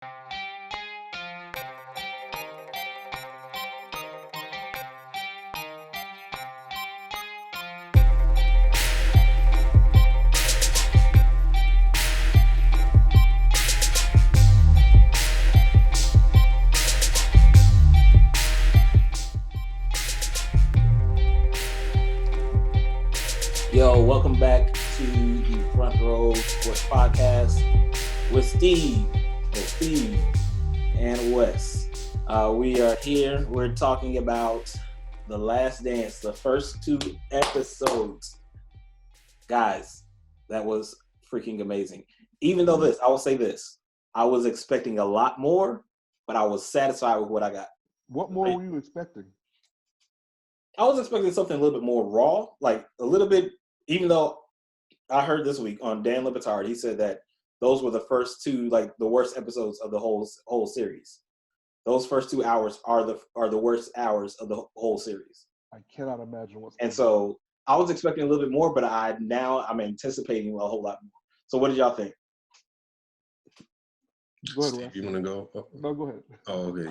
Yo, welcome back to the Front Row Sports Podcast with Steve and Wes. We are here. We're talking about The Last Dance, the first 2 episodes. Guys, that was freaking amazing. Even though I will say this, I was expecting a lot more, but I was satisfied with what I got. What more were you expecting? I was expecting something a little bit more raw, like a little bit. Even though I heard this week on Dan Le Batard, he said that those were the first 2, like the worst episodes of the whole series. Those first 2 hours are the worst hours of the whole series. I cannot imagine what's. And so I was expecting a little bit more, but I'm anticipating a whole lot more. So what did y'all think? Go ahead, Steve, Wes. you want to go? Oh. No, go ahead. Oh, okay.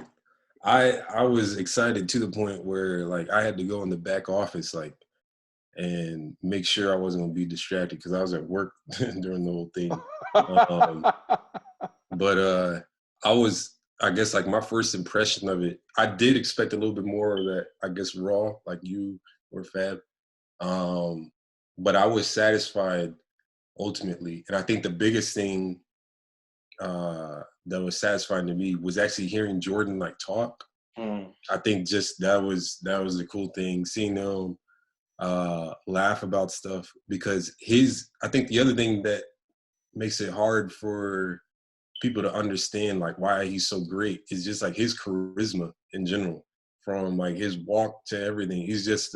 I was excited to the point where like I had to go in the back office and make sure I wasn't gonna be distracted because I was at work during the whole thing. But I guess like my first impression of it, I did expect a little bit more of that, I guess, raw, like you or Fab. But I was satisfied ultimately. And I think the biggest thing that was satisfying to me was actually hearing Jordan like talk. I think just that was the cool thing, seeing him laugh about stuff, because I think the other thing that makes it hard for people to understand like why he's so great is just like his charisma in general, from like his walk to everything. He's just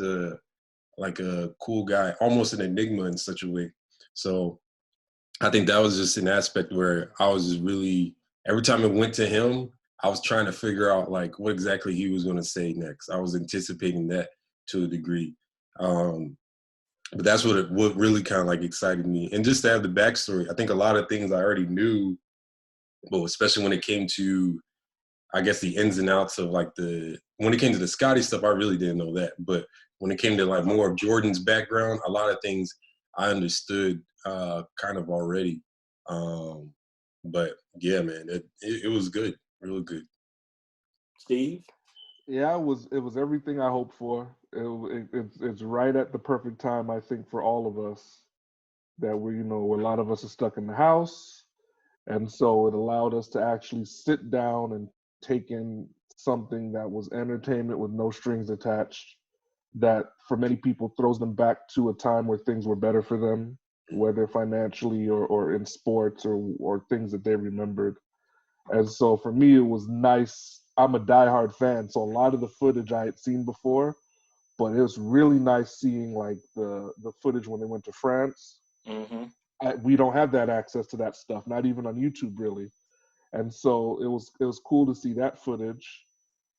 like a cool guy, almost an enigma in such a way. So I think that was just an aspect where I was just really, every time it went to him, I was trying to figure out like what exactly he was going to say next. I was anticipating that to a degree. But that's what really kind of like excited me. And just to have the backstory, I think a lot of things I already knew, but especially when it came to, I guess, the ins and outs of like when it came to the Scottie stuff, I really didn't know that. But when it came to like more of Jordan's background, a lot of things I understood kind of already. But yeah, man, it was good, really good. Steve? Yeah, it was everything I hoped for. It's right at the perfect time, I think, for all of us, that a lot of us are stuck in the house, and so it allowed us to actually sit down and take in something that was entertainment with no strings attached, that for many people throws them back to a time where things were better for them, whether financially or in sports or things that they remembered. And so for me, it was nice. I'm a diehard fan, so a lot of the footage I had seen before, but it was really nice seeing like the footage when they went to France. Mm-hmm. We don't have that access to that stuff, not even on YouTube, really. And so it was cool to see that footage.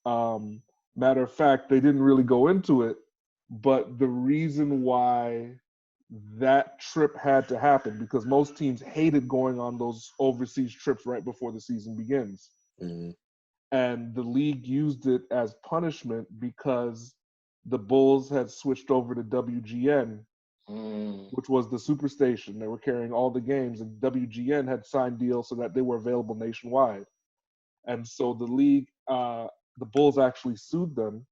Matter of fact, they didn't really go into it, but the reason why that trip had to happen, because most teams hated going on those overseas trips right before the season begins. Mm-hmm. And the league used it as punishment because the Bulls had switched over to WGN, which was the superstation. They were carrying all the games, and WGN had signed deals so that they were available nationwide. And so the league, the Bulls actually sued them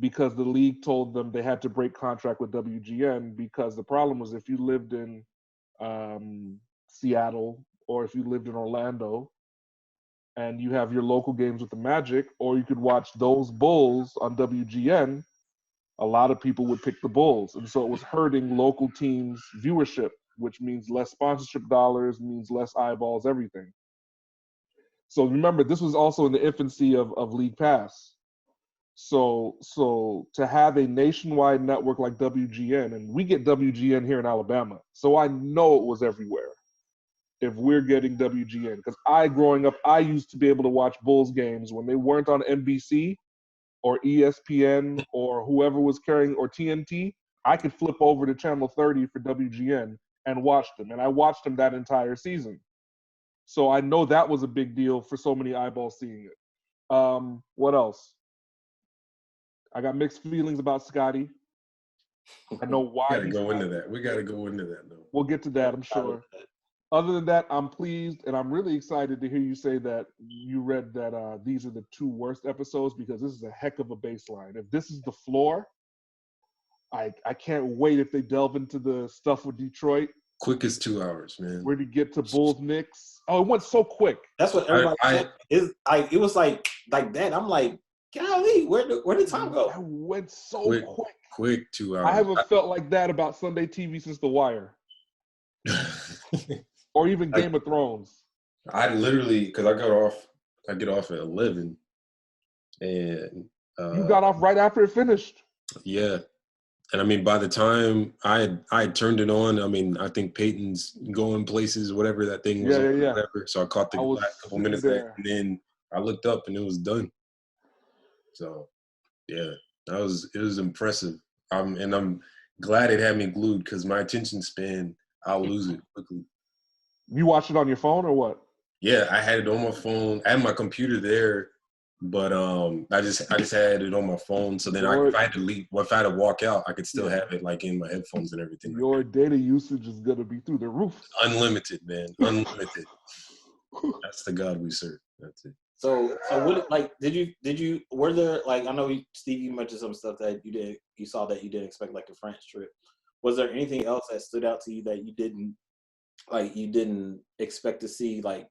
because the league told them they had to break contract with WGN, because the problem was if you lived in Seattle or if you lived in Orlando and you have your local games with the Magic, or you could watch those Bulls on WGN, a lot of people would pick the Bulls. And so it was hurting local teams' viewership, which means less sponsorship dollars, means less eyeballs, everything. So remember, this was also in the infancy of League Pass. So to have a nationwide network like WGN, and we get WGN here in Alabama, so I know it was everywhere if we're getting WGN. Because growing up, I used to be able to watch Bulls games when they weren't on NBC or ESPN or whoever was carrying, or TNT. I could flip over to channel 30 for WGN and watch them. And I watched them that entire season. So I know that was a big deal for so many eyeballs seeing it. What else? I got mixed feelings about Scotty. I know why. We gotta go into that though. We'll get to that, I'm sure. Other than that, I'm pleased, and I'm really excited to hear you say that you read that these are the 2 worst episodes, because this is a heck of a baseline. If this is the floor, I can't wait if they delve into the stuff with Detroit. Quickest 2 hours, man. Where to get to Bulls Knicks? Oh, it went so quick. That's what everybody said. It was like that. I'm like, golly, where did time go? That went so quick. Quick 2 hours. I haven't felt like that about Sunday TV since The Wire. Or even Game of Thrones. I literally, because I get off at 11, and you got off right after it finished. Yeah, and I mean, by the time I had turned it on, I mean, I think Peyton's going places, whatever that thing was, whatever. So I caught the last couple minutes there, and then I looked up and it was done. So, yeah, it was impressive. I'm glad it had me glued, because my attention span, I'll lose it quickly. You watched it on your phone or what? Yeah, I had it on my phone. I had my computer there, but I just had it on my phone. So then if I had to leave, if I had to walk out, I could still have it like in my headphones and everything. Your data usage is gonna be through the roof. Unlimited, man. Unlimited. That's the God we serve. That's it. So what, like, were there, like, I know Steve, you mentioned some stuff that you saw that you didn't expect, like the France trip. Was there anything else that stood out to you that you didn't expect to see, like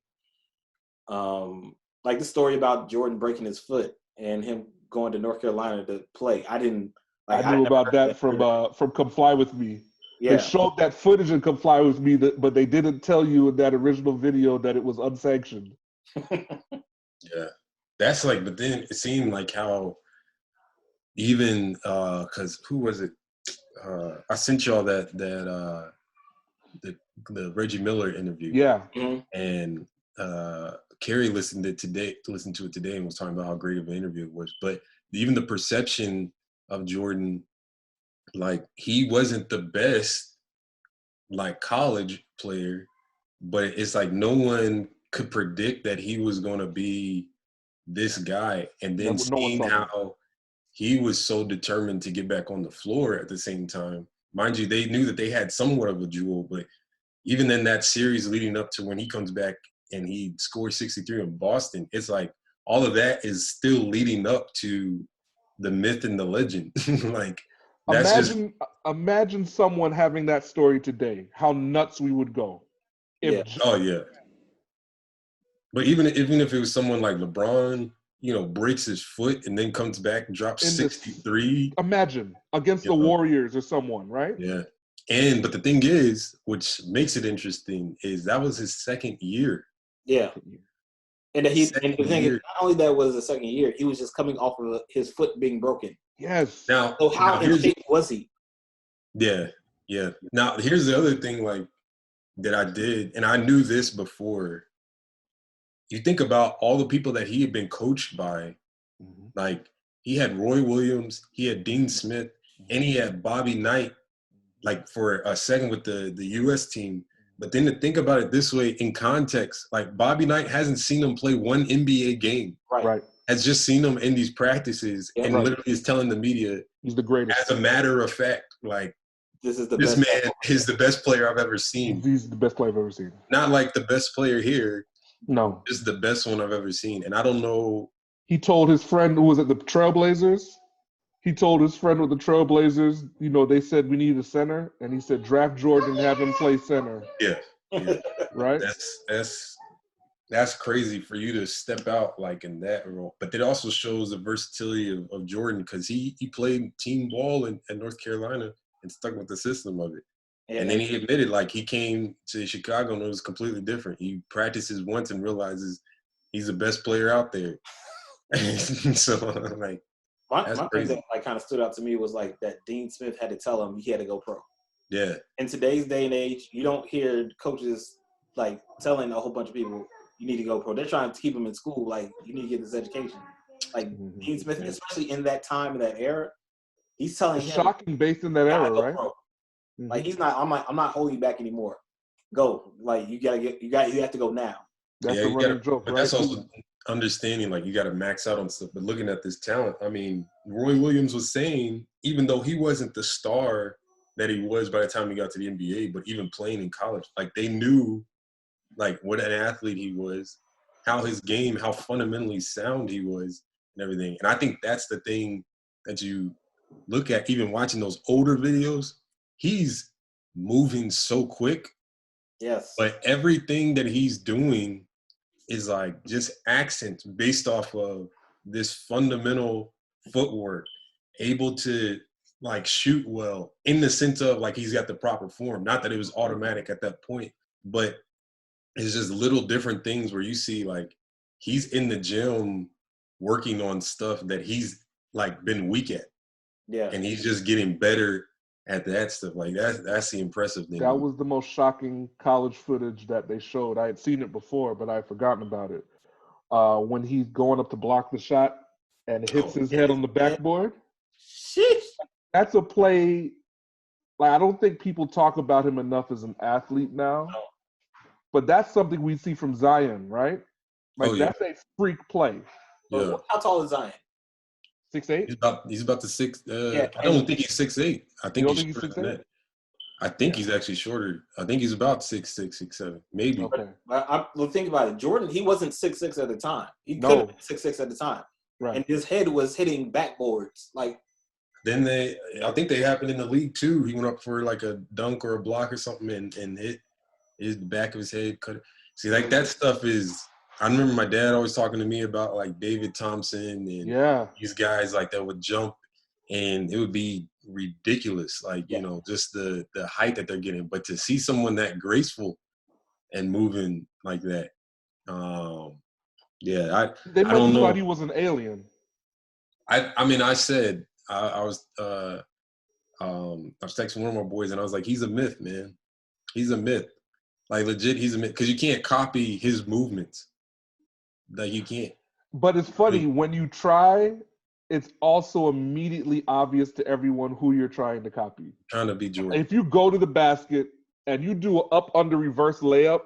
the story about Jordan breaking his foot and him going to North Carolina to play? I knew about that from Comply With Me. Yeah. They showed that footage in Comply With Me, but they didn't tell you in that original video that it was unsanctioned. Yeah, that's like, but then it seemed like how even because who was it? I sent y'all the Reggie Miller interview. Yeah, and Kerry listened to it today and was talking about how great of an interview it was. But even the perception of Jordan, like, he wasn't the best like college player, but it's like no one could predict that he was going to be this guy. And then seeing how he was so determined to get back on the floor at the same time. Mind you, they knew that they had somewhat of a jewel, but even in that series leading up to when he comes back and he scores 63 in Boston, it's like all of that is still leading up to the myth and the legend. Like, that's imagine someone having that story today, how nuts we would go. Oh, yeah. But even if it was someone like LeBron, breaks his foot and then comes back and drops 63. Imagine against the Warriors or someone, right? Yeah. But the thing is, which makes it interesting, is that was his second year. Yeah. And the thing is, not only that was the second year, he was just coming off of his foot being broken. Yes. So how in shape was he? Yeah. Yeah. Now, here's the other thing, like, that I did, and I knew this before. You think about all the people that he had been coached by, like, he had Roy Williams, he had Dean Smith, and he had Bobby Knight, like, for a second with the U.S. team. But then to think about it this way, in context, like, Bobby Knight hasn't seen him play one NBA game. Right. Has just seen him in these practices and literally is telling the media, he's the greatest. As a matter of fact, like, this man is the best player I've ever seen. He's the best player I've ever seen. Not like the best player here. No. This is the best one I've ever seen. And I don't know. He told his friend who was at the Trailblazers, with the Trailblazers, they said we need a center. And he said, draft Jordan and have him play center. Yeah. Right? That's crazy for you to step out like in that role. But it also shows the versatility of Jordan, because he played team ball in North Carolina and stuck with the system of it. And then he admitted, like, he came to Chicago and it was completely different. He practices once and realizes he's the best player out there. So, like, my thing that, like, kind of stood out to me was, like, that Dean Smith had to tell him he had to go pro. Yeah. In today's day and age, you don't hear coaches, like, telling a whole bunch of people you need to go pro. They're trying to keep them in school. Like, you need to get this education. Like, Dean Smith, especially in that time, in that era, he's telling him. Shocking based in that era, right? Pro. Like, he's not. I'm not holding you back anymore. Go. Like, you have to go now. That's Yeah, the you running gotta, joke, but right? that's also understanding like you got to max out on stuff. But looking at this talent, I mean, Roy Williams was saying even though he wasn't the star that he was by the time he got to the NBA, but even playing in college, like they knew like what an athlete he was, how his game, how fundamentally sound he was, and everything. And I think that's the thing that you look at, even watching those older videos. He's moving so quick, Yes. but everything that he's doing is like just accents based off of this fundamental footwork, able to like shoot well in the sense of like he's got the proper form. Not that it was automatic at that point, but it's just little different things where you see like he's in the gym working on stuff that he's like been weak at. Yeah. And he's just getting better at that stuff. Like that's the impressive thing. That was the most shocking college footage that they showed. I had seen it before, but I had forgotten about it. When he's going up to block the shot and hits his head on the backboard. Sheesh. That's a play. Like I don't think people talk about him enough as an athlete now. No. But that's something we see from Zion, right? Like that's a freak play. Yeah. How tall is Zion? 6'8"? He's about to six. Yeah, I don't think he's 6'8". I think don't he's think he's shorter than 6'8"? that. I think he's actually shorter. I think he's about 6'6", 6'7", maybe. Okay. Well, think about it. Jordan, he wasn't 6'6" at the time. He No. could have been 6'6" at the time. Right. And his head was hitting backboards. Like, Then I think they happened in the league too. He went up for like a dunk or a block or something and hit his back of his head. See, like that stuff is. I remember my dad always talking to me about like David Thompson and these guys like that would jump, and it would be ridiculous. Like you know, just the height that they're getting. But to see someone that graceful and moving like that, yeah, They I don't know. thought he was an alien. I mean, I said I was texting one of my boys and I was like, he's a myth, man. He's a myth. Like legit, he's a myth because you can't copy his movements. Like you can't. But it's funny when you try. It's also immediately obvious to everyone who you're trying to copy. Trying to be Jordan. If you go to the basket and you do an up under reverse layup,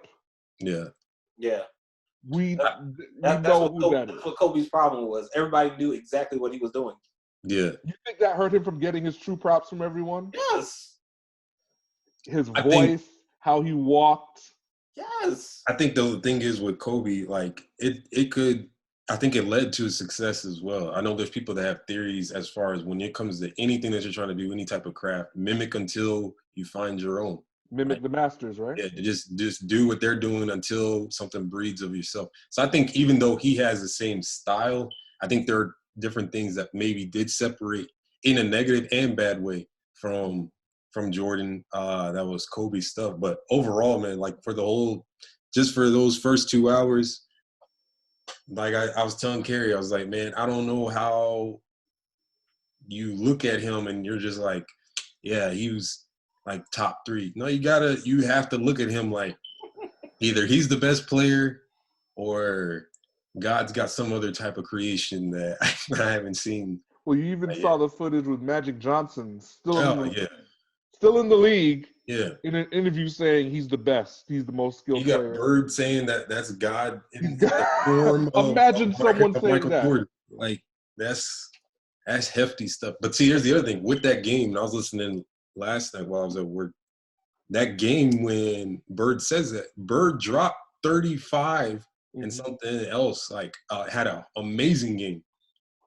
yeah, we know who that is. That's what Kobe's problem was. Everybody knew exactly what he was doing. Yeah. You think that hurt him from getting his true props from everyone? Yes. His voice, how he walked. Yes. I think the thing is with Kobe, like it could. I think it led to success as well. I know there's people that have theories as far as when it comes to anything that you're trying to do, any type of craft, mimic until you find your own. Mimic the masters, right? Yeah, just do what they're doing until something breeds of yourself. So I think even though he has the same style, I think there are different things that maybe did separate in a negative and bad way from Jordan. That was Kobe's stuff. But overall, man, like for those first 2 hours, like I was telling Carrie, I was like, man, I don't know how you look at him and you're just like, yeah, he was like top 3. No, you have to look at him like either he's the best player or God's got some other type of creation that I haven't seen. Well, you even saw the footage with Magic Johnson still in the league. Yeah. In an interview saying he's the best. He's the most skilled player. You got Bird saying that's God in the form of Imagine someone saying Michael that. Jordan. Like that's hefty stuff. But see, here's the other thing. With that game, and I was listening last night while I was at work, that game when Bird says that, Bird dropped 35 and something else, like had an amazing game.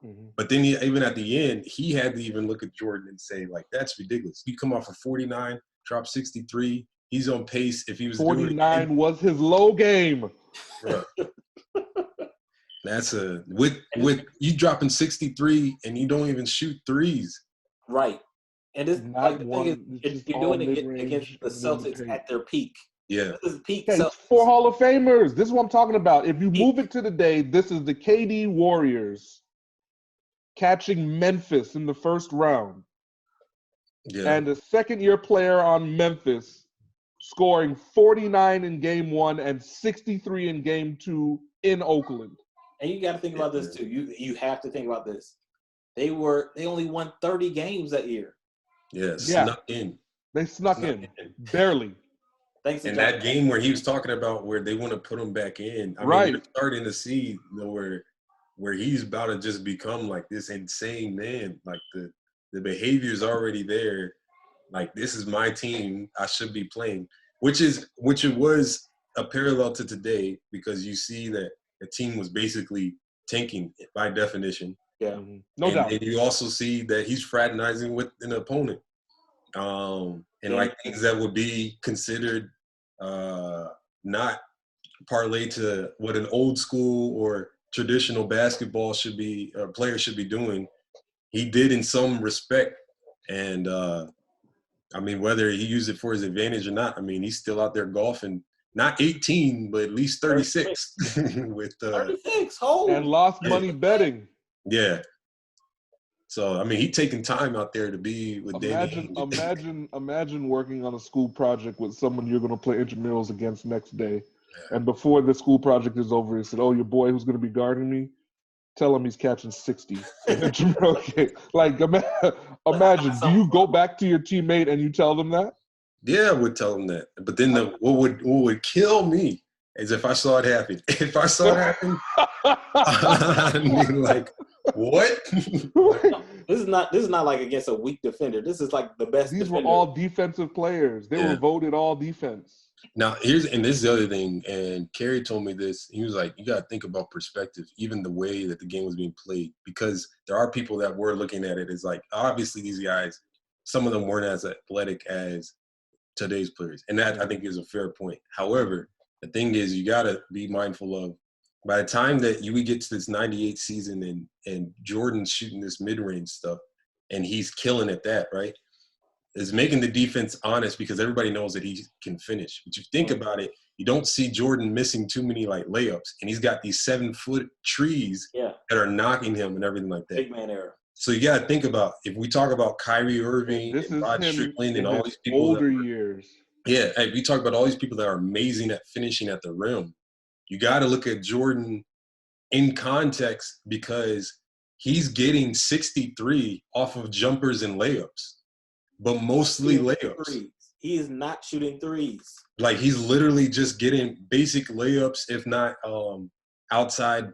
Mm-hmm. But then even at the end, he had to even look at Jordan and say, like, that's ridiculous. You come off of 49, drop 63. He's on pace. If he was 49 was his low game. Right. That's with you dropping 63 and you don't even shoot threes. Right. And it's like the thing is, you're doing it against the Celtics at their peak. Yeah. This is peak. Okay, 4 Hall of Famers. This is what I'm talking about. If you move it to the day, this is the KD Warriors catching Memphis in the first round. Yeah. And the second-year player on Memphis scoring 49 in game 1 and 63 in game 2 in Oakland. And you got to think about this too. You have to think about this. They only won 30 games that year. Yeah, snuck in. They snuck in. Barely. Thanks to And John. that game where he was talking about where they want to put him back in, I Right. mean, you're starting to see where he's about to just become like this insane man. Like the behavior is already there. Like, this is my team. I should be playing, which it was a parallel to today, because you see that the team was basically tanking by definition. Yeah. Mm-hmm. No and doubt. then you also see that he's fraternizing with an opponent. And like things that would be considered not parlay to what an old school or traditional basketball should be, or player should be doing, he did in some respect. And I mean, whether he used it for his advantage or not, I mean, he's still out there golfing, not 18, but at least 36 with 36. And lost money betting. Yeah. So I mean, he taking time out there to be with Danny. Imagine working on a school project with someone you're going to play intramurals against next day, and before the school project is over, he said, "Oh, your boy who's going to be guarding me, tell him he's catching 60 in intramural game." Like, imagine. Do you go back to your teammate and you tell them that? Yeah, I would tell him that. But then what would kill me is if I saw it happen. If I saw it happen, I mean, like, what? This is not like against a weak defender. This is like the best. These defender. were all defensive players. They were voted all defense. Now, this is the other thing, and Kerry told me this. He was like, you got to think about perspective, even the way that the game was being played, because there are people that were looking at it as like, obviously these guys, some of them weren't as athletic as today's players. And that, I think, is a fair point. However, the thing is, you got to be mindful of, by the time that we get to this 98 season and Jordan's shooting this mid-range stuff and he's killing at that, right, is making the defense honest, because everybody knows that he can finish. But you think about it, you don't see Jordan missing too many like layups, and he's got these 7-foot trees that are knocking him and everything like that. Big man era. So you got to think about, if we talk about Kyrie Irving and Rod Strickland and all these people older years. Yeah, hey, we talk about all these people that are amazing at finishing at the rim. You got to look at Jordan in context, because he's getting 63 off of jumpers and layups, but mostly layups. Threes. He is not shooting threes. Like, he's literally just getting basic layups, if not outside,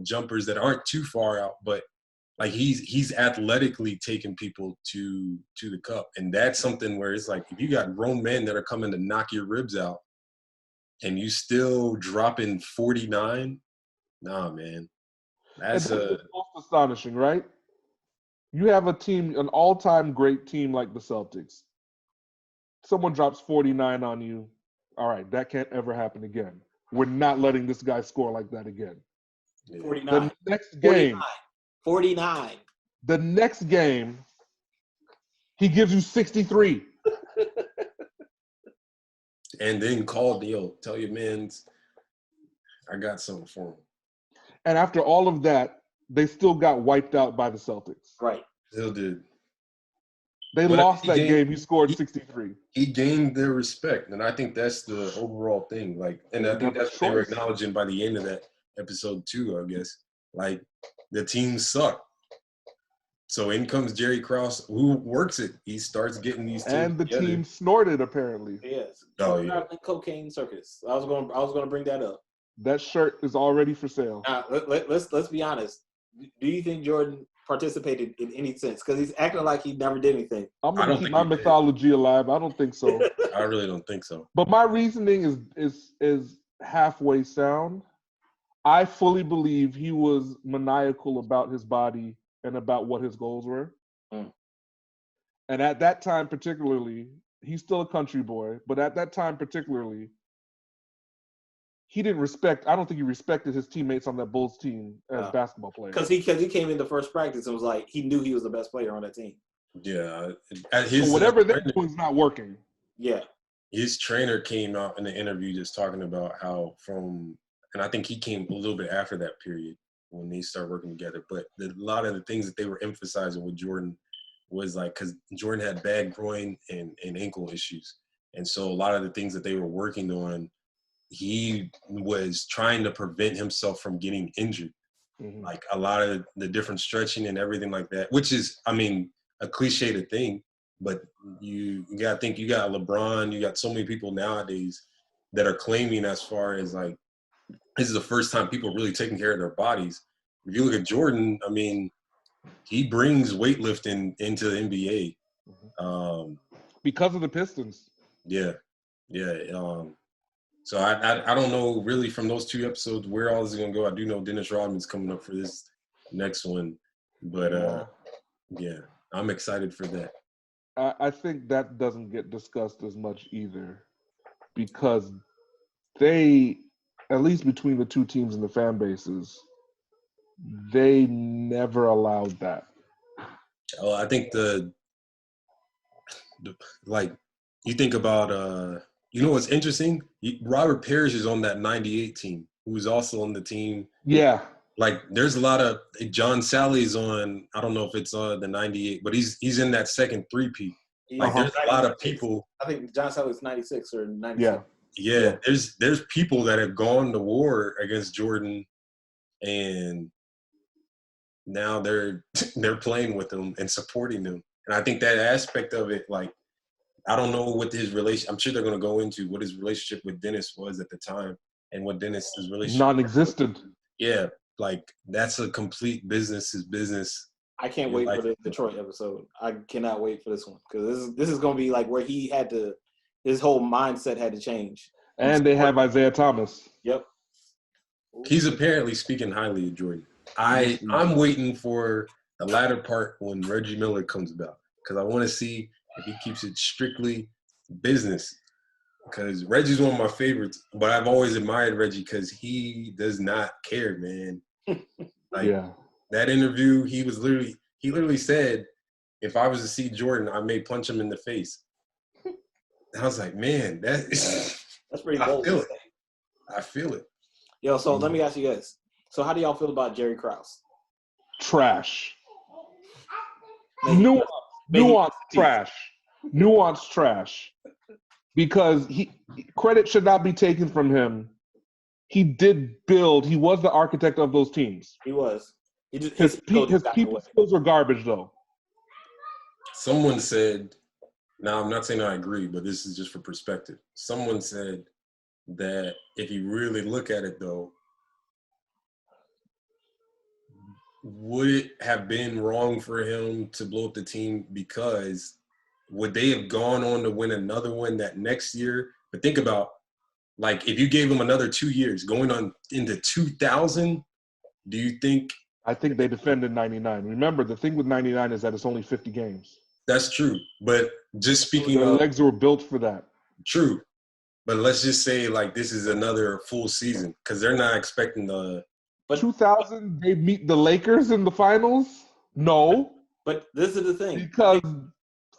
jumpers that aren't too far out. But like, he's athletically taking people to the cup, and that's something where it's like, if you got grown men that are coming to knock your ribs out, and you still dropping 49, nah, man. That's most astonishing, right? You have a team, an all-time great team like the Celtics. Someone drops 49 on you. All right, that can't ever happen again. We're not letting this guy score like that again. 49. The next game. 49. The next game, he gives you 63. And then called, tell your mans, I got something for him. And after all of that, they still got wiped out by the Celtics. Right. Still did. They lost that game. He scored 63. He gained their respect, and I think that's the overall thing. Like, and I think that's what they were acknowledging by the end of that episode too, I guess. Like, the team sucked. So in comes Jerry Krause, who works it. He starts getting these teams and the together. team snorted, apparently. Yes. Oh, yeah. Cocaine circus. I was going to bring that up. That shirt is already for sale. Let's be honest. Do you think Jordan participated in any sense? Because he's acting like he never did anything. I'm going to keep my mythology alive. I don't think so. I really don't think so. But my reasoning is halfway sound. I fully believe he was maniacal about his body and about what his goals were. And at that time particularly, he's still a country boy, but at that time particularly, he didn't respect, I don't think he respected his teammates on that Bulls team as basketball players. Because he came into first practice and was like, he knew he was the best player on that team. Yeah. So whatever they're doing is not working. Yeah. His trainer came out in the interview just talking about how and I think he came a little bit after that period when they started working together. But a lot of the things that they were emphasizing with Jordan was like, because Jordan had bad groin and ankle issues. And so a lot of the things that they were working on, he was trying to prevent himself from getting injured. Mm-hmm. Like a lot of the different stretching and everything like that, which is, I mean, a cliched thing, But you got to think, you got LeBron, you got so many people nowadays that are claiming as far as like, this is the first time people are really taking care of their bodies. If you look at Jordan, I mean, he brings weightlifting into the NBA. Because of the Pistons. Yeah. So I don't know really from those 2 episodes where all this is going to go. I do know Dennis Rodman's coming up for this next one. But, yeah, I'm excited for that. I think that doesn't get discussed as much either because they, at least between the 2 teams and the fan bases, they never allowed that. Oh, I think the like, you think about, you know what's interesting? Robert Parrish is on that 98 team, who was also on the team. Yeah. Like, there's a lot of John Sally's on. I don't know if it's the 98, but he's in that second 3P. Like, there's a lot of people. I think John Sally's 96 or 97. Yeah. There's people that have gone to war against Jordan, and now they're playing with him and supporting him. And I think that aspect of it, like, I don't know what his relation. I'm sure they're going to go into what his relationship with Dennis was at the time, and what Dennis's relationship. Non-existent. Yeah. Like, that's a complete business. I can't wait for the Detroit episode. I cannot wait for this one because this is going to be like where his whole mindset had to change. And they have Isaiah Thomas. Yep. He's apparently speaking highly of Jordan. I'm waiting for the latter part when Reggie Miller comes about because I want to see if he keeps it strictly business. Because Reggie's one of my favorites, but I've always admired Reggie because he does not care, man. That interview, he literally said, if I was to see Jordan, I may punch him in the face. I was like, man, that's pretty bold. I feel it. Yo, so let me ask you guys. So how do y'all feel about Jerry Krause? Trash. Nuanced trash. Nuanced trash. Because credit should not be taken from him. He was the architect of those teams. He was. His people skills were garbage, though. Someone said, now I'm not saying I agree, but this is just for perspective. Someone said that if you really look at it, though, would it have been wrong for him to blow up the team because would they have gone on to win another one that next year? But think about, like, if you gave him another 2 years, going on into 2000, do you think? I think they defended 99. Remember, the thing with 99 is that it's only 50 games. That's true. But just speaking the of. legs were built for that. True. But let's just say, like, this is another full season because they're not expecting the. But 2000, they meet the Lakers in the finals? No. But this is the thing. Because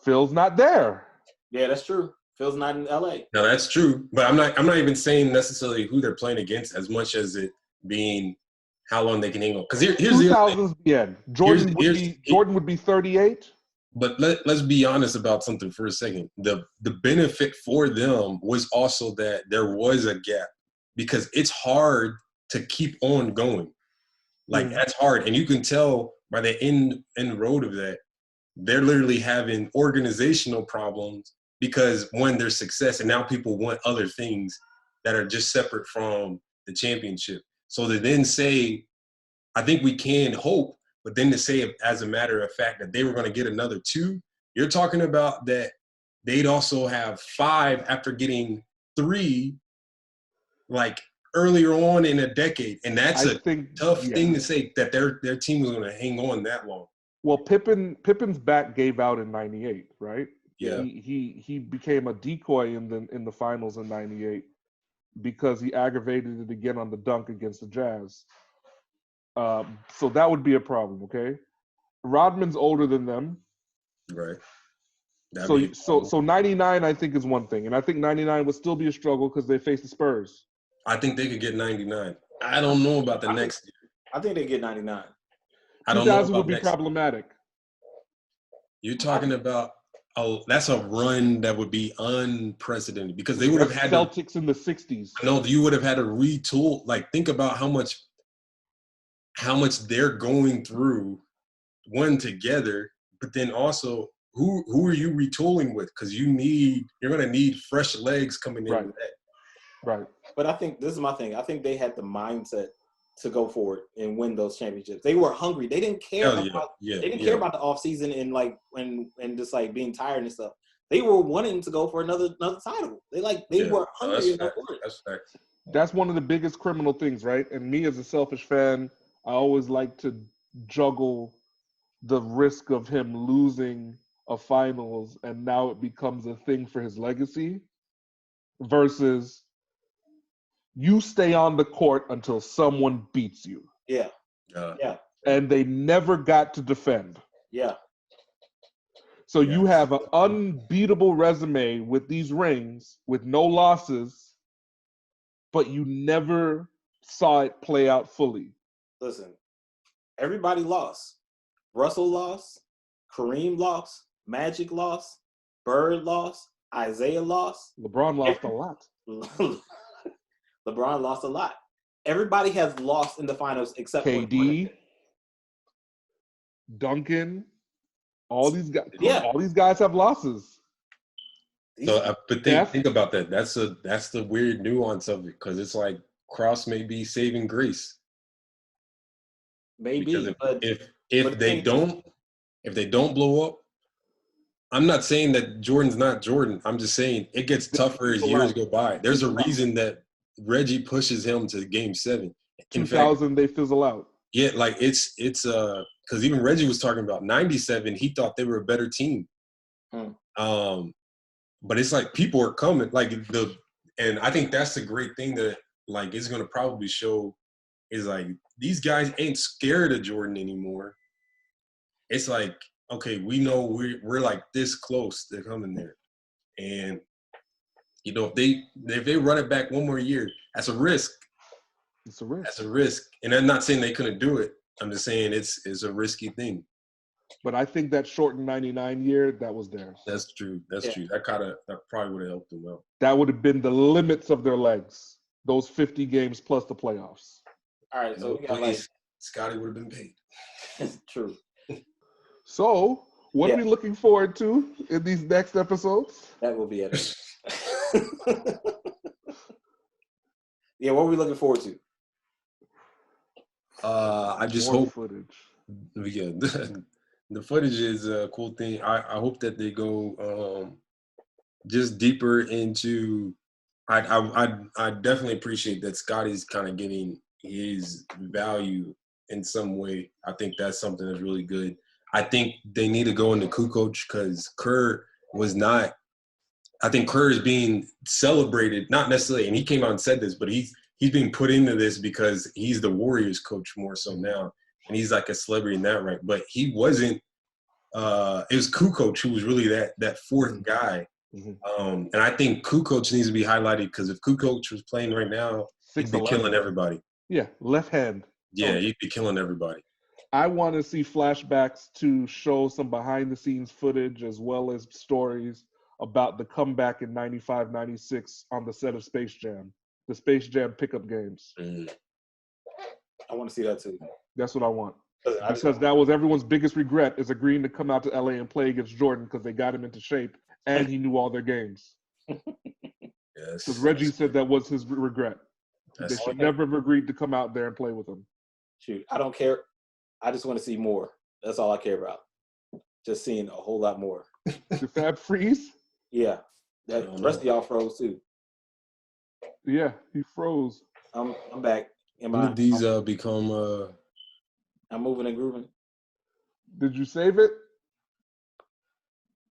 Phil's not there. Yeah, that's true. Phil's not in LA. No, that's true. But I'm not even saying necessarily who they're playing against as much as it being how long they can hang on. Because here's the other thing. The end. Jordan would be 38. But let's be honest about something for a second. The benefit for them was also that there was a gap because it's hard to keep on going. Like, that's hard. And you can tell by the end road of that, they're literally having organizational problems because, one, there's success, and now people want other things that are just separate from the championship. So to then say, I think we can hope, but then to say as a matter of fact that they were going to get another 2, you're talking about that they'd also have 5 after getting 3, like, earlier on in a decade. And that's a tough thing to say that their team was going to hang on that long. Well, Pippen's back gave out in 98, right? Yeah. He became a decoy in the finals in 98 because he aggravated it again on the dunk against the Jazz. So that would be a problem, okay? Rodman's older than them. Right. So 99 I think is one thing. And I think 99 would still be a struggle because they face the Spurs. I think they could get 99. I don't know about the next year. I think they get 99. I don't know about would be problematic. You're talking about that's a run that would be unprecedented because they would have had Celtics in the 60s. No, you would have had to retool. Like, think about how much they're going through, one together, but then also who are you retooling with? Because you're gonna need fresh legs coming in Right. with that. Right. But I think this is my thing. I think they had the mindset to go for it and win those championships. They were hungry. They didn't care Hell about yeah. they didn't care about the offseason and like and just like being tired and stuff. They were wanting to go for another title. They were hungry to go for it. That's facts. That's one of the biggest criminal things, right? And me as a selfish fan, I always like to juggle the risk of him losing a finals and now it becomes a thing for his legacy versus you stay on the court until someone beats you. Yeah. Yeah. And they never got to defend. Yeah. So you have an unbeatable resume with these rings, with no losses, but you never saw it play out fully. Listen, everybody lost. Russell lost. Kareem lost. Magic lost. Bird lost. Isaiah lost. LeBron lost a lot. LeBron lost a lot. Everybody has lost in the finals except KD, Duncan, all these guys. Yeah. All these guys have losses. So, but think about that. That's the weird nuance of it because it's like Cross may be saving grace. Maybe, Because but if they don't blow up, I'm not saying that Jordan's not Jordan. I'm just saying it gets tougher as years go by. There's a reason that Reggie pushes him to Game 7. In 2000, they fizzle out. Yeah, like it's because even Reggie was talking about 97. He thought they were a better team. But it's like people are coming. And I think that's the great thing that like is going to probably show is like these guys ain't scared of Jordan anymore. It's like, okay, we know we're like this close to coming there, and you know if they run it back one more year, that's a risk. It's a risk. That's a risk, and I'm not saying they couldn't do it. I'm just saying it's a risky thing. But I think that shortened 99 year, that was theirs. That's true. That's true. That probably would have helped them out. That would have been the limits of their legs. Those 50 games plus the playoffs. all right, so we got Scotty would have been paid. true. So, what are we looking forward to in these next episodes? That will be it. Yeah, what are we looking forward to? I just More hope footage. Yeah, the footage is a cool thing. I hope that they go just deeper into. I definitely appreciate that Scotty's kind of getting his value in some way. I think that's something that's really good. I think they need to go into Kukoc because Kerr was not. I think Kerr is being celebrated, not necessarily, and he came out and said this, but he's being put into this because he's the Warriors coach more so now, and he's like a celebrity in that right. But he wasn't. It was Kukoc who was really that fourth guy. Mm-hmm. And I think Kukoc needs to be highlighted because if Kukoc was playing right now, he'd be killing everybody. Yeah, left hand. Yeah, he'd be killing everybody. I want to see flashbacks to show some behind-the-scenes footage as well as stories about the comeback in 95, 96 on the set of Space Jam, the Space Jam pickup games. Mm. I want to see that too. That's what I want. Because that was everyone's biggest regret is agreeing to come out to LA and play against Jordan because they got him into shape and he knew all their games. Yes. Because Reggie said that was his regret. They should never have agreed to come out there and play with him. Shoot, I don't care. I just want to see more. That's all I care about. Just seeing a whole lot more. The Fab freeze? Yeah. The rest of y'all froze too. Yeah, he froze. I'm back. When did these become I'm moving and grooving. Did you save it?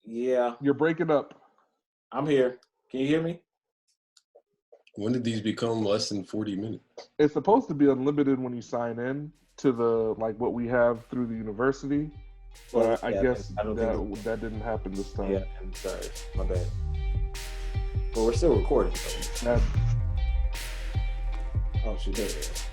Yeah. You're breaking up. I'm here. Can you hear me? When did these become less than 40 minutes? It's supposed to be unlimited when you sign in to the what we have through the university. But I guess that didn't happen this time. Yeah, I'm sorry. My bad. But we're still recording. Oh, shoot. There it is.